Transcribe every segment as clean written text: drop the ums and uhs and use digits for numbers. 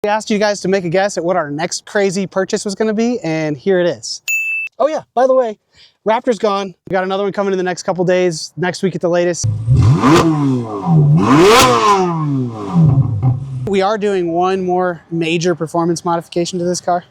We asked you guys to make a guess at what our next crazy purchase was going to be, and here it is. Oh yeah, by the way, Raptor's gone. We got another one coming in the next couple days, next week at the latest. We are doing one more major performance modification to this car.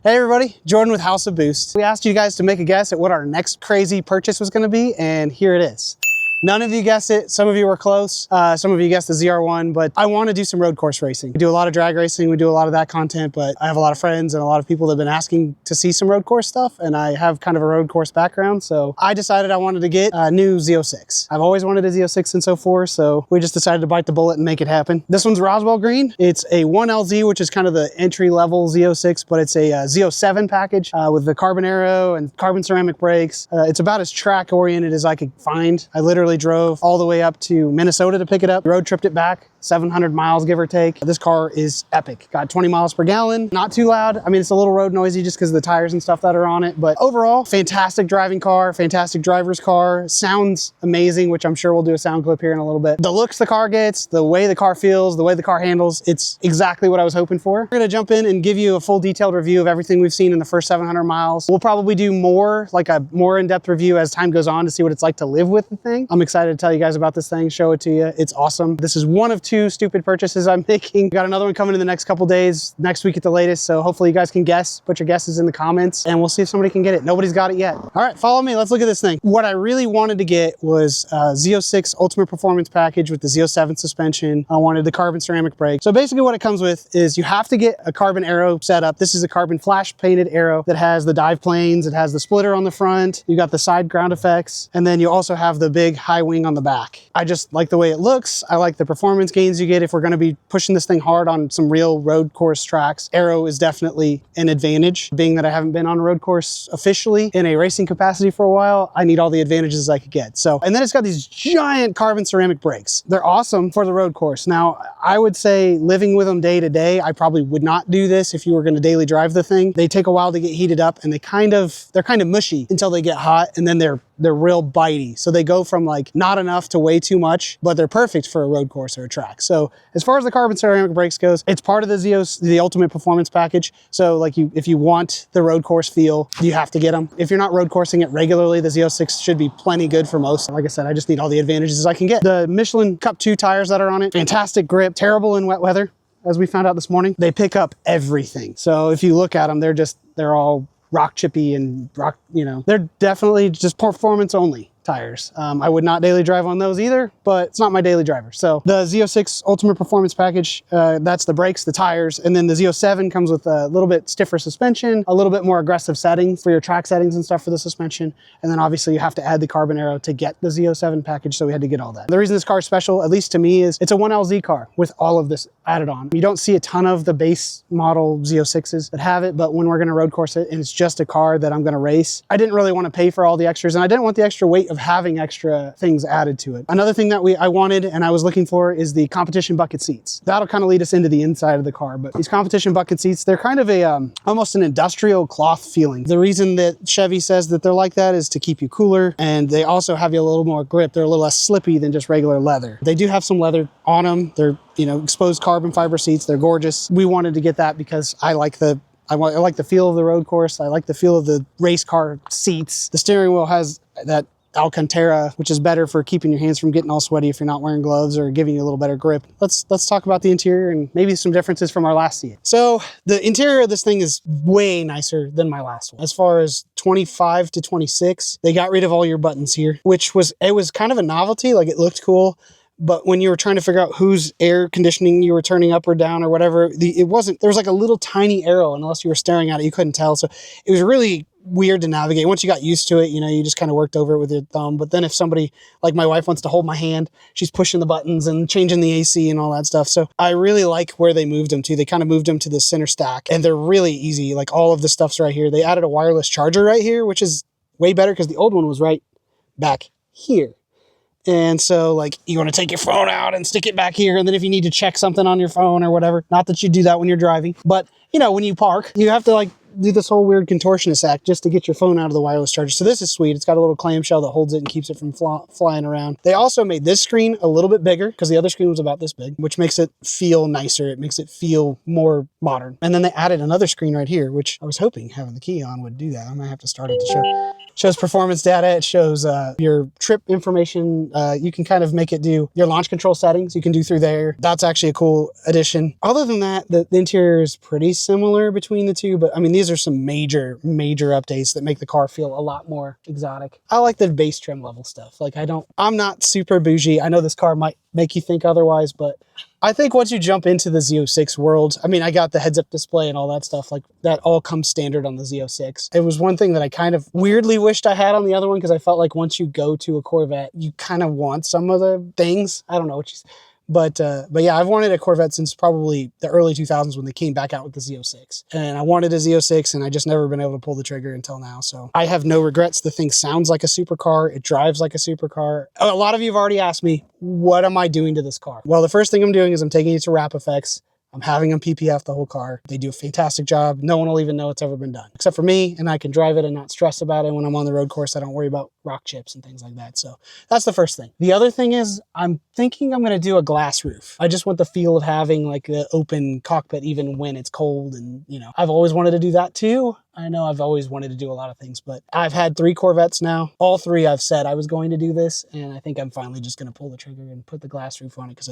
Hey everybody, Jordan with House of Boost. We asked you guys to make a guess at what our next crazy purchase was going to be, and here it is. None of you guessed it. Some of you were close. Some of you guessed the ZR1, but I want to do some road course racing. We do a lot of drag racing. We do a lot of that content, but I have a lot of friends and a lot of people that have been asking to see some road course stuff, and I have kind of a road course background, so I decided I wanted to get a new Z06. I've always wanted a Z06 since 04, so we just decided to bite the bullet and make it happen. This one's Roswell green. It's a 1LZ, which is kind of the entry-level Z06, but it's a Z07 package with the carbon Aero and carbon ceramic brakes. It's about as track-oriented as I could find. I literally drove all the way up to Minnesota to pick it up, road tripped it back, 700 miles give or take. This car is epic. Got 20 miles per gallon, not too loud. I mean, it's a little road noisy just because of the tires and stuff that are on it, but overall, fantastic driving car, fantastic driver's car, sounds amazing, which I'm sure we'll do a sound clip here in a little bit. The looks the car gets, the way the car feels, the way the car handles, it's exactly what I was hoping for. We're gonna jump in and give you a full detailed review of everything we've seen in the first 700 miles. We'll probably do more, like a more in-depth review as time goes on to see what it's like to live with the thing. I'm excited to tell you guys about this thing, show it to you. It's awesome. This is one of two stupid purchases I'm making. Got another one coming in the next couple days, next week at the latest, so hopefully you guys can guess. Put your guesses in the comments and we'll see if somebody can get it. Nobody's got it yet. All right, follow me. Let's look at this thing. What I really wanted to get was Z06 Ultimate Performance Package with the Z07 suspension. I wanted the carbon ceramic brake. So basically what it comes with is you have to get a carbon Aero setup. This is a carbon flash painted Aero that has the dive planes. It has the splitter on the front. You got the side ground effects. And then you also have the big high wing on the back. I just like the way it looks. I like the performance gains you get if we're going to be pushing this thing hard on some real road course tracks. Aero is definitely an advantage. Being that I haven't been on a road course officially in a racing capacity for a while, I need all the advantages I could get. So, and then it's got these giant carbon ceramic brakes. They're awesome for the road course. Now, I would say living with them day to day, I probably would not do this if you were going to daily drive the thing. They take a while to get heated up and they're kind of mushy until they get hot, and then they're real bitey. So they go from like not enough to way too much, but they're perfect for a road course or a track. So as far as the carbon ceramic brakes goes, it's part of the Ultimate Performance Package. So like if you want the road course feel, you have to get them. If you're not road coursing it regularly, the Z06 should be plenty good for most. Like I said, I just need all the advantages I can get. The Michelin Cup 2 tires that are on it, fantastic grip, terrible in wet weather. As we found out this morning, they pick up everything. So if you look at them, they're all rock chippy and rock, they're definitely just performance only tires. I would not daily drive on those either, but it's not my daily driver. So the Z06 Ultimate Performance Package, that's the brakes, the tires, and then the Z07 comes with a little bit stiffer suspension, a little bit more aggressive settings for your track settings and stuff for the suspension. And then obviously you have to add the carbon Aero to get the Z07 package, so we had to get all that. The reason this car is special, at least to me, is it's a 1LZ car with all of this added on. You don't see a ton of the base model Z06s that have it, but when we're gonna road course it and it's just a car that I'm gonna race, I didn't really want to pay for all the extras, and I didn't want the extra weight of having extra things added to it. Another thing that I wanted and I was looking for is the competition bucket seats. That'll kind of lead us into the inside of the car, but these competition bucket seats, they're kind of a almost an industrial cloth feeling. The reason that Chevy says that they're like that is to keep you cooler, and they also have you a little more grip. They're a little less slippy than just regular leather. They do have some leather on them. They're exposed carbon fiber seats. They're gorgeous. We wanted to get that because I like the feel of the road course. I like the feel of the race car seats. The steering wheel has that Alcantara, which is better for keeping your hands from getting all sweaty if you're not wearing gloves, or giving you a little better grip. Let's talk about the interior and maybe some differences from our last seat. So the interior of this thing is way nicer than my last one. As far as 25 to 26, they got rid of all your buttons here, which was kind of a novelty. Like, it looked cool. But when you were trying to figure out whose air conditioning you were turning up or down or whatever, there was like a little tiny arrow, and unless you were staring at it, you couldn't tell. So it was really weird to navigate. Once you got used to it, you just kind of worked over it with your thumb. But then if somebody like my wife wants to hold my hand, she's pushing the buttons and changing the AC and all that stuff. So I really like where they moved them to. They kind of moved them to the center stack, and they're really easy. Like, all of the stuff's right here. They added a wireless charger right here, which is way better because the old one was right back here. And so, like, you want to take your phone out and stick it back here, and then if you need to check something on your phone or whatever, not that you do that when you're driving, but when you park, you have to like do this whole weird contortionist act just to get your phone out of the wireless charger. So this is sweet. It's got a little clamshell that holds it and keeps it from flying around. They also made this screen a little bit bigger because the other screen was about this big, which makes it feel nicer. It makes it feel more modern. And then they added another screen right here, which I was hoping having the key on would do that. I might have to start it to show. Shows performance data. It shows your trip information. You can kind of make it do your launch control settings. You can do through there. That's actually a cool addition. Other than that, the interior is pretty similar between the two, but I mean, these are some major updates that make the car feel a lot more exotic. I like the base trim level stuff. Like I'm not super bougie. I know this car might make you think otherwise, but I think once you jump into the Z06 world, I mean, I got the heads-up display and all that stuff, like that all comes standard on the Z06. It was one thing that I kind of weirdly wished I had on the other one because I felt like once you go to a Corvette, you kind of want some of the things. I don't know what you... But yeah, I've wanted a Corvette since probably the early 2000s when they came back out with the Z06. And I wanted a Z06 and I just never been able to pull the trigger until now. So I have no regrets. The thing sounds like a supercar. It drives like a supercar. A lot of you have already asked me, what am I doing to this car? Well, the first thing I'm doing is I'm taking it to Wrap Effects. I'm having them PPF the whole car. They do a fantastic job. No one will even know it's ever been done, except for me, and I can drive it and not stress about it. When I'm on the road course, I don't worry about rock chips and things like that. So that's the first thing. The other thing is I'm thinking I'm going to do a glass roof. I just want the feel of having like the open cockpit even when it's cold. And, you know, I've always wanted to do that too. I know I've always wanted to do a lot of things, but I've had 3 Corvettes now. All 3 I've said I was going to do this, and I think I'm finally just going to pull the trigger and put the glass roof on it because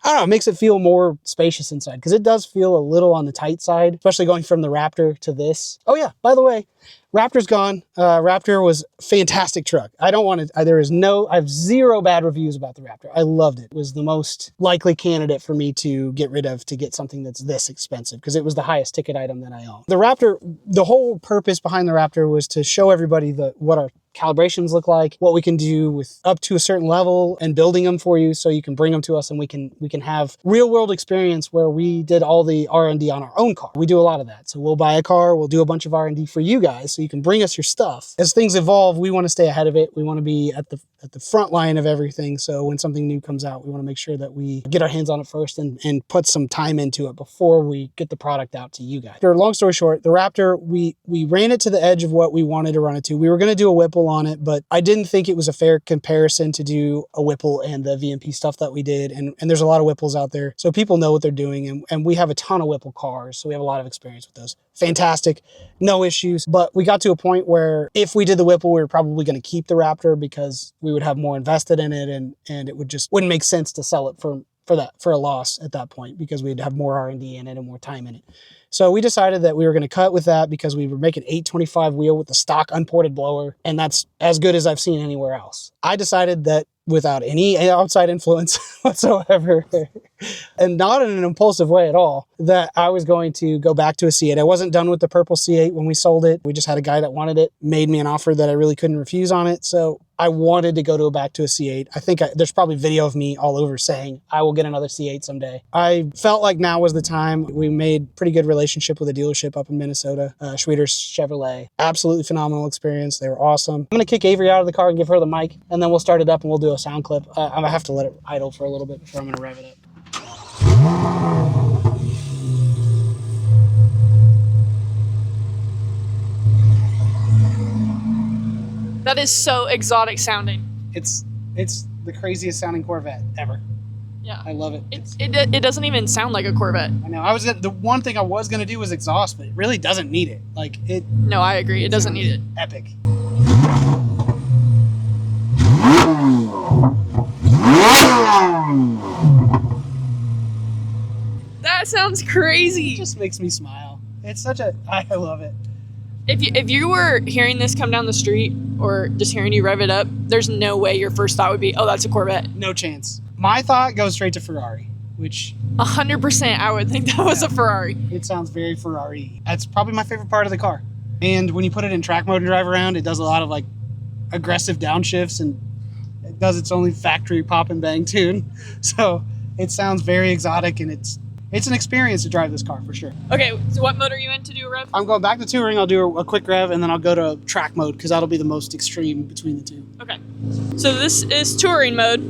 I don't know, it makes it feel more spacious inside because it does feel a little on the tight side, especially going from the Raptor to this. Oh yeah, by the way, Raptor's gone. Raptor was a fantastic truck. I don't want to, I have 0 bad reviews about the Raptor. I loved it. It was the most likely candidate for me to get rid of to get something that's this expensive because it was the highest ticket item that I own. The Raptor, the whole purpose behind the Raptor was to show everybody what our calibrations look like, what we can do with up to a certain level and building them for you so you can bring them to us and we can have real world experience where we did all the R&D on our own car. We do a lot of that. So we'll buy a car, we'll do a bunch of R&D for you guys so you can bring us your stuff. As things evolve, we want to stay ahead of it. We want to be at the front line of everything. So when something new comes out, we want to make sure that we get our hands on it first and put some time into it before we get the product out to you guys. Long story short, the Raptor, we ran it to the edge of what we wanted to run it to. We were going to do a Whipple on it, but I didn't think it was a fair comparison to do a Whipple and the VMP stuff that we did. And there's a lot of Whipples out there. So people know what they're doing. And we have a ton of Whipple cars. So we have a lot of experience with those. Fantastic. No issues. But we got to a point where if we did the Whipple, we were probably going to keep the Raptor because we would have more invested in it. And it wouldn't make sense to sell it for a loss at that point because we'd have more R&D in it and more time in it. So we decided that we were going to cut with that because we were making 825 wheel with the stock unported blower, and that's as good as I've seen anywhere else. I decided that without any outside influence whatsoever, and not in an impulsive way at all, that I was going to go back to a C8. I wasn't done with the purple C8 when we sold it. We just had a guy that wanted it, made me an offer that I really couldn't refuse on it. So I wanted to go back to a C8. I think there's probably video of me all over saying, I will get another C8 someday. I felt like now was the time. We made pretty good relationship with a dealership up in Minnesota, Schweeder's Chevrolet. Absolutely phenomenal experience. They were awesome. I'm gonna kick Avery out of the car and give her the mic, and then we'll start it up and we'll do a sound clip. I'm gonna have to let it idle for a little bit before I'm gonna rev it up. That is so exotic sounding. It's the craziest sounding Corvette ever. Yeah, I love it. It doesn't even sound like a Corvette. I know. The one thing I was gonna do was exhaust, but it really doesn't need it. Like it. No, I agree. It doesn't need it. Epic. That sounds crazy. It just makes me smile. It's such a. I love it. If you were hearing this come down the street or just hearing you rev it up, there's no way your first thought would be, oh, that's a Corvette. No chance. My thought goes straight to Ferrari, which 100% I would think that was a Ferrari. It sounds very Ferrari. That's probably my favorite part of the car. And when you put it in track mode and drive around, it does a lot of like aggressive downshifts and it does its only factory pop and bang tune. So it sounds very exotic and it's an experience to drive this car for sure. Okay, so what mode are you in to do a rev? I'm going back to touring. I'll do a quick rev and then I'll go to track mode because that'll be the most extreme between the two. Okay, so this is touring mode.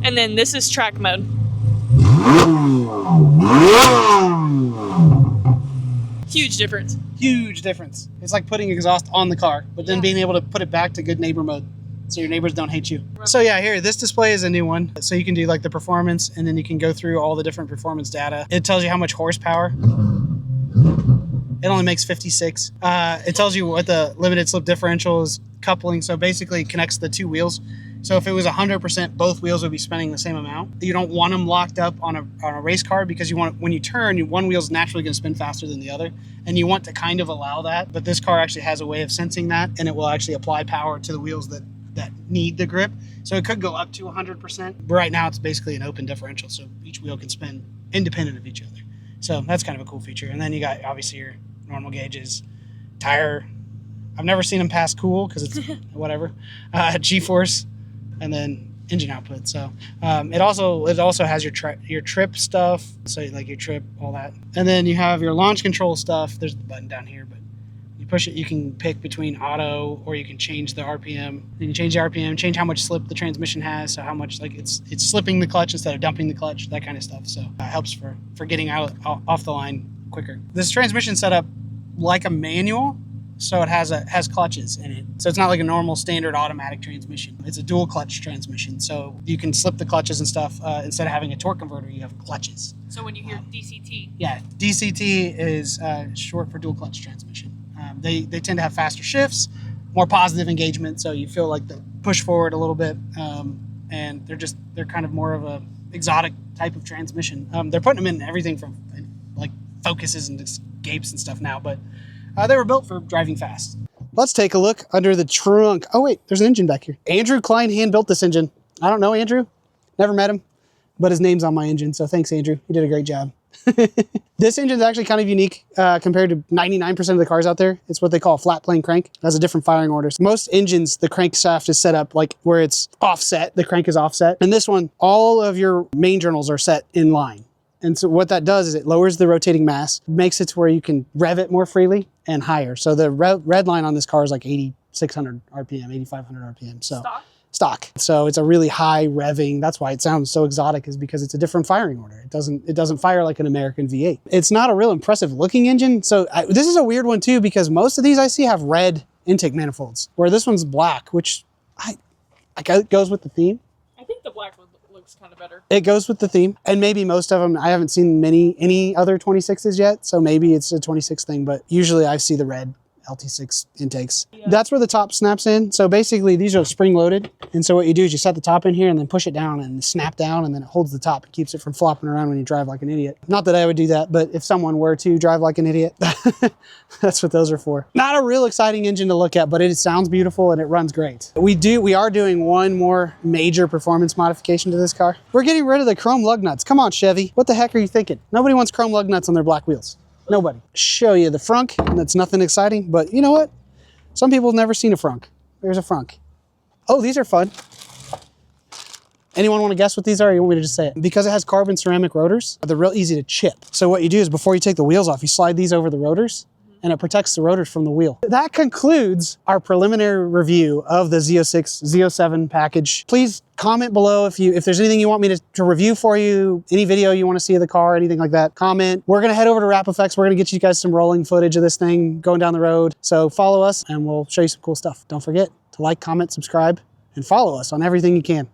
And then this is track mode. Huge difference. Huge difference. It's like putting exhaust on the car, but then being able to put it back to good neighbor mode so your neighbors don't hate you. Right. So yeah, here, this display is a new one. So you can do like the performance, and then you can go through all the different performance data. It tells you how much horsepower. It only makes 56. It tells you what the limited slip differential is, coupling. So basically it connects the two wheels. So if it was 100%, both wheels would be spinning the same amount. You don't want them locked up on a race car, because you want, when you turn, one wheel's naturally going to spin faster than the other, and you want to kind of allow that. But this car actually has a way of sensing that, and it will actually apply power to the wheels that need the grip. So it could go up to 100%. But right now it's basically an open differential, so each wheel can spin independent of each other. So that's kind of a cool feature. And then you got obviously your normal gauges, tire. I've never seen them pass cool because it's whatever. G-force, and then engine output. So it also has your trip stuff. So like your trip, all that. And then you have your launch control stuff. There's the button down here, but you push it, you can pick between auto, or you can change the RPM. You can change the RPM, change how much slip the transmission has, so how much like it's slipping the clutch instead of dumping the clutch, that kind of stuff. So it helps for getting off the line quicker. This transmission set up like a manual, so it has clutches in it. So it's not like a normal standard automatic transmission. It's a dual clutch transmission, so you can slip the clutches and stuff. Instead of having a torque converter, you have clutches. So when you hear DCT. Yeah, DCT is short for dual clutch transmission. They tend to have faster shifts, more positive engagement, so you feel like they push forward a little bit, and they're kind of more of a exotic type of transmission. They're putting them in everything from like Focuses and Escapes and stuff now, but they were built for driving fast. Let's take a look under the trunk. Oh wait, there's an engine back here. Andrew Klein hand built this engine. I don't know Andrew, never met him, but his name's on my engine, so thanks Andrew, you did a great job. This engine is actually kind of unique compared to 99% of the cars out there. It's what they call a flat plane crank. It has a different firing order. Most engines, the crankshaft is set up like where it's offset, the crank is offset. And this one, all of your main journals are set in line. And so what that does is it lowers the rotating mass, makes it to where you can rev it more freely and higher. So the red line on this car is like 8,600 RPM, 8,500 RPM. So stock. So it's a really high revving. That's why it sounds so exotic, is because it's a different firing order. It doesn't fire like an American V8. It's not a real impressive looking engine. So this is a weird one too, because most of these I see have red intake manifolds, where this one's black, which it goes with the theme. I think the black one looks kind of better. It goes with the theme, and maybe most of them. I haven't seen any other 26s yet, so maybe it's a 26 thing, but usually I see the red LT6 intakes. Yeah. That's where the top snaps in. So basically these are spring loaded. And so what you do is you set the top in here and then push it down and snap down, and then it holds the top and keeps it from flopping around when you drive like an idiot. Not that I would do that, but if someone were to drive like an idiot, that's what those are for. Not a real exciting engine to look at, but it sounds beautiful and it runs great. We are doing one more major performance modification to this car. We're getting rid of the chrome lug nuts. Come on, Chevy. What the heck are you thinking? Nobody wants chrome lug nuts on their black wheels. Nobody. Show you the frunk, and that's nothing exciting, but you know what? Some people have never seen a frunk. There's a frunk. Oh, these are fun. Anyone want to guess what these are, or you want me to just say it? Because it has carbon ceramic rotors, they're real easy to chip. So what you do is before you take the wheels off, you slide these over the rotors, and it protects the rotors from the wheel. That concludes our preliminary review of the Z06, Z07 package. Please comment below if there's anything you want me to review for you, any video you want to see of the car, anything like that, comment. We're gonna head over to Wrap Effects. We're gonna get you guys some rolling footage of this thing going down the road. So follow us and we'll show you some cool stuff. Don't forget to like, comment, subscribe, and follow us on everything you can.